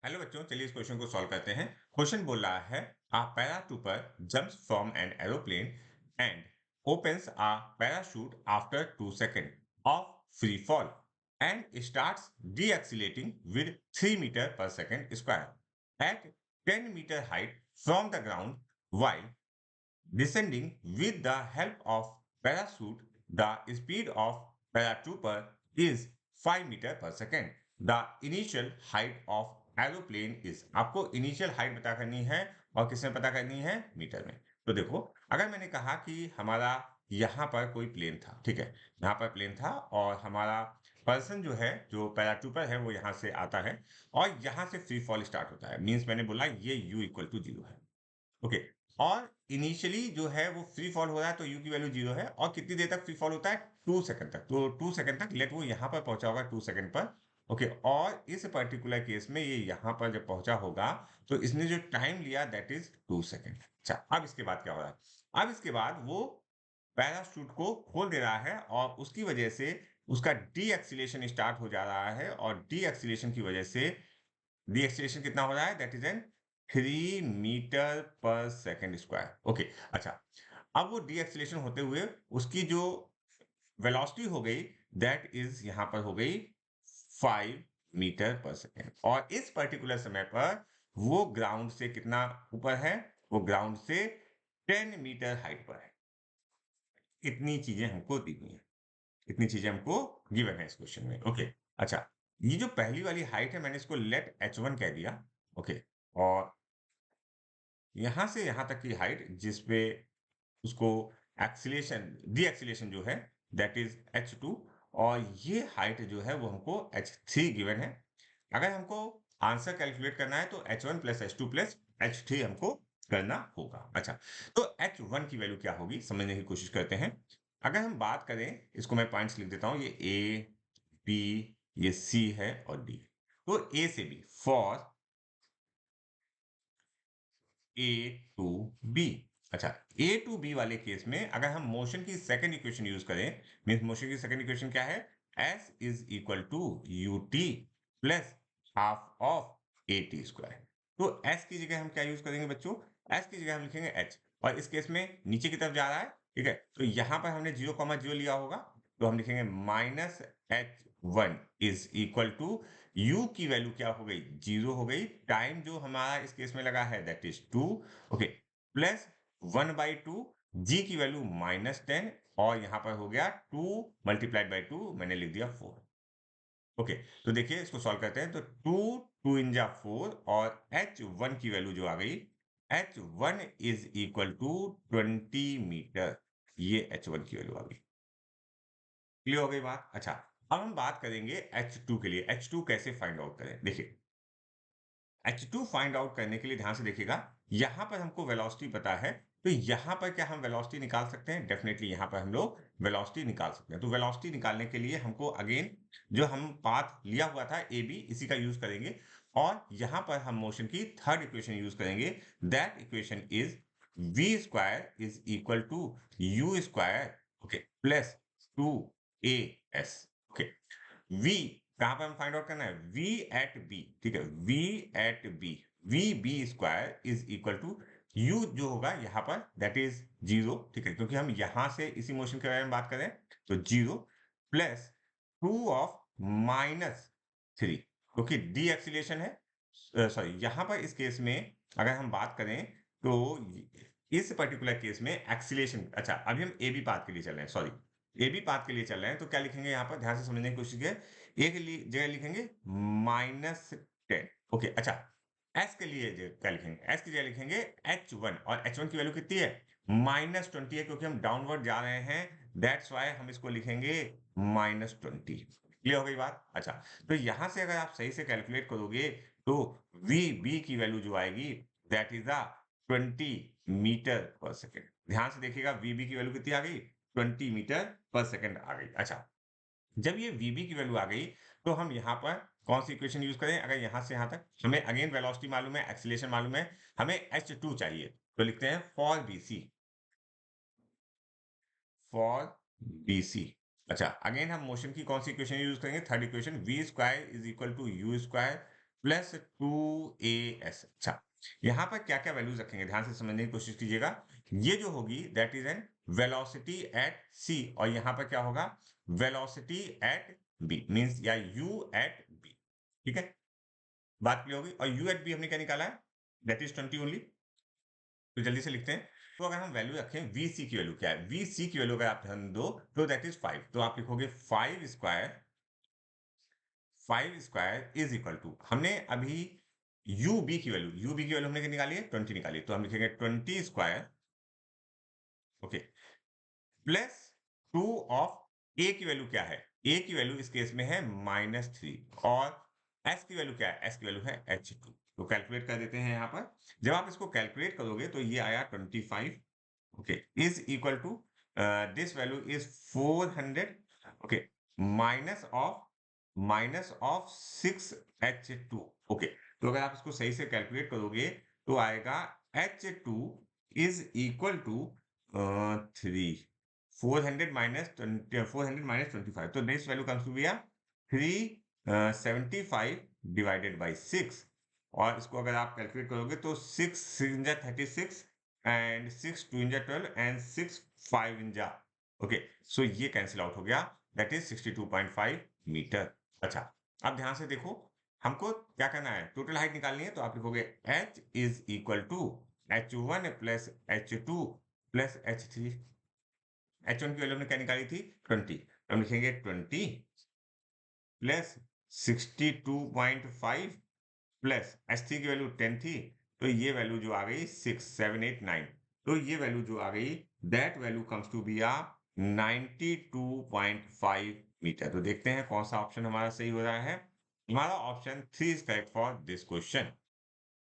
Hello बच्चों, चलिए इस क्वेश्चन को सॉल्व करते हैं। क्वेश्चन बोल रहा है a paratrooper jumps from an aeroplane and opens a parachute after 2 seconds of free fall and starts deaccelerating with 3 meter per second square at 10 meter height from the ground while descending with the help of parachute. The speed of paratrooper is 5 meter per second. The initial height of aeroplane is, आपको initial height पता करनी है और किसमें पता करनी है, metre में। तो देखो, अगर मैंने कहा कि हमारा यहाँ पर कोई प्लेन था, ठीक है, यहाँ पर प्लेन था और हमारा पर्सन जो है, जो पैराट्रूपर है, वो यहाँ से आता है और यहाँ से फ्री फॉल स्टार्ट होता है। मींस मैंने बोला ये u इक्वल टू 0 है। ओके, और इनिशियली जो है वो फ्री फॉल हो रहा है तो u की वैल्यू 0 है और कितनी देर तक फ्री फॉल होता है, 2 सेकंड तक। तो 2 सेकंड तक लेट वो यहाँ पर पहुंचा होगा 2 सेकंड पर। ओके, और इस पर्टिकुलर केस में ये यहाँ पर जब पहुंचा होगा तो इसने जो टाइम लिया दैट इज 2 सेकंड। अच्छा, अब इसके बाद क्या हो रहा है, अब इसके बाद वो पैराशूट को खोल दे रहा है और उसकी वजह से उसका डी एक्सीलेशन स्टार्ट हो जा रहा है और डी एक्सीलेशन की वजह से डी एक्सीलरेशन कितना हो रहा है, दैट इज एन 3 मीटर पर सेकंड स्क्वायर। ओके, अच्छा, अब वो डी एक्सीलरेशन होते हुए उसकी जो वेलोसिटी हो गई दैट इज यहां पर हो गई 5 मीटर पर सेकेंड और इस पर्टिकुलर समय पर वो ग्राउंड से कितना ऊपर है, वो ग्राउंड से 10 मीटर हाइट पर है। इतनी चीजें हमको दी हुई हैं, इतनी चीजें हमको गिवन है इस क्वेश्चन में। ओके, अच्छा, ये जो पहली वाली हाइट है मैंने इसको लेट h1 कह दिया। ओके, और यहां से यहां तक की हाइट जिसपे उसको एक्सीलेशन डी एक्सीलेशन जो है दैट इज h2 और ये हाइट जो है वो हमको h3 गिवन है। अगर हमको आंसर कैलकुलेट करना है तो h1 plus h2 plus h3 हमको करना होगा। अच्छा, तो h1 की वैल्यू क्या होगी समझने की कोशिश करते हैं। अगर हम बात करें, इसको मैं पॉइंट्स लिख देता हूं, ये ए, बी, ये सी है और डी। तो ए से B for A to B. अच्छा, ए टू बी वाले केस में अगर हम मोशन की सेकंड इक्वेशन यूज करें, मीन्स मोशन की सेकंड इक्वेशन क्या है, S is equal to U T plus half of A T square. तो एस की जगह हम क्या यूज करेंगे बच्चों, एस की जगह हम लिखेंगे एच और इस केस में नीचे की तरफ जा रहा है, ठीक है, तो यहां पर हमने 0,0 लिया होगा तो हम लिखेंगे minus H one is equal to u की वैल्यू क्या हो गई, 0 हो गई। टाइम जो हमारा इस केस में लगा है that is 2। Okay, plus 1/2, g की वैल्यू -10 और यहां पर हो गया 2 मल्टीप्लाइड बाई 2, मैंने लिख दिया 4। ओके, तो देखिए इसको सॉल्व करते हैं तो 2 इन जा 4 और h1 की वैल्यू जो आ गई, h1 is equal to 20 metre. ये h1 की वैल्यू आ गई। क्लियर हो गई बात। अच्छा, अब हम बात करेंगे h2 के लिए। h2 कैसे फाइंड आउट करें, देखिए H2 फाइंड आउट करने के लिए ध्यान से देखिएगा, यहां पर हमको वेलोसिटी पता है तो यहां पर क्या हम वेलोसिटी निकाल सकते हैं, डेफिनेटली यहां पर हम लोग वेलोसिटी निकाल सकते हैं। तो वेलोसिटी निकालने के लिए हमको अगेन जो हम पाथ लिया हुआ था ए बी, इसी का यूज करेंगे और यहां पर हम मोशन की थर्ड इक्वेशन यूज करेंगे। That equation is v square is equal to U square, okay, plus 2as। Okay, v कहां पर हम फाइंड आउट करना है, v एट b, ठीक है, v at b, v b square is equal to u जो होगा यहाँ पर दैट इज 0, ठीक है, क्योंकि हम यहां से इसी मोशन के बारे में बात करें तो 0 प्लस 2 ऑफ -3, क्योंकि डी एक्सीलेशन है। सॉरी, यहाँ पर इस केस में अगर हम बात करें तो इस पर्टिकुलर केस में एक्सीलेशन, अच्छा अभी हम ए बी पाथ के लिए चल रहे हैं, सॉरी ए बी पाथ के लिए चल रहे हैं तो क्या लिखेंगे यहाँ पर, ध्यान से समझने की कोशिश कीजिए। ए के लिए जगह लिखेंगे -10। ओके, अच्छा, एस के लिए क्या लिखेंगे, एस की जगह लिखेंगे h1 और h1 की वैल्यू कितनी है, -20 है, क्योंकि हम डाउनवर्ड जा रहे हैं, दैट्स वाई हम इसको लिखेंगे -20। क्लियर हो गई बात। अच्छा, तो यहां से अगर आप सही से कैलकुलेट करोगे तो वी बी की वैल्यू जो आएगी दैट इज द 20 मीटर पर सेकेंड। ध्यान से देखिएगा वी बी की वैल्यू कितनी आ गई, 20 मीटर पर सेकेंड आ गई। अच्छा, जब ये वीबी की वैल्यू आ गई तो हम यहाँ पर कौन सी इक्वेशन यूज करें, अगर यहाँ से यहाँ तक हमें अगेन वेलोसिटी मालूम है, एक्सीलरेशन मालूम है, हमें h2 चाहिए तो लिखते हैं फॉर बीसी, फॉर बीसी। अच्छा, अगेन हम मोशन की कौन सी इक्वेशन यूज करेंगे, third equation, v square is equal to U square plus 2as। अच्छा, यहाँ पर क्या क्या वैल्यूज रखेंगे, ध्यान से समझने की कोशिश कीजिएगा। ये जो होगी that is an velocity at C, और यहाँ पर क्या होगा, वेलोसिटी एट बी, मींस या u एट b। ठीक है, बात क्लियर होगी। और u एट b हमने क्या निकाला है, दैट इज 20 ओनली। तो जल्दी से लिखते हैं। तो अगर हम वैल्यू रखें, vc की वैल्यू क्या है, vc की वैल्यू अगर आप ध्यान दो तो दैट इज 5, तो आप लिखोगे 5 स्क्वायर इज इक्वल टू, हमने अभी ub की वैल्यू हमने क्या निकाली है, 20 निकाली, तो हम लिखेंगे 20 square, okay, plus 2 of a की वैल्यू क्या है, a की वैल्यू इस केस में है -3, और s की वैल्यू क्या है, s की वैल्यू है h2। तो कैलकुलेट कर देते हैं यहाँ पर। जब आप इसको कैलकुलेट करोगे तो ये आया 25, okay, is equal to this value is 400, okay, minus of 6h2, okay. तो अगर आप इसको सही से कैलकुलेट करोगे तो आएगा h2 is equal to 3, 400 minus 25, तो this value comes to be 375 divided by 6, और इसको अगर आप कैलकुलेट करोगे तो 6 6 36 एंड 6 2 12 एंड 6 5 ओके, सो ये कैंसिल आउट हो गया, दैट इज 62.5 मीटर। अच्छा, अब ध्यान से देखो, हमको क्या करना है, टोटल हाइट निकालनी है, तो आप लिखोगे h is equal to h1 plus h2 plus h3। h1 की वैल्यू हमने क्या निकाली थी, 20, हम लिखेंगे 20 प्लस 62.5 प्लस h3 की वैल्यू 10 थी, तो ये वैल्यू जो आ गई 6 7 8 9, तो ये वैल्यू जो आ गई that value comes to be 92.5 metre. तो देखते हैं कौन सा ऑप्शन हमारा सही हो रहा है। हमारा option 3 is correct for this question.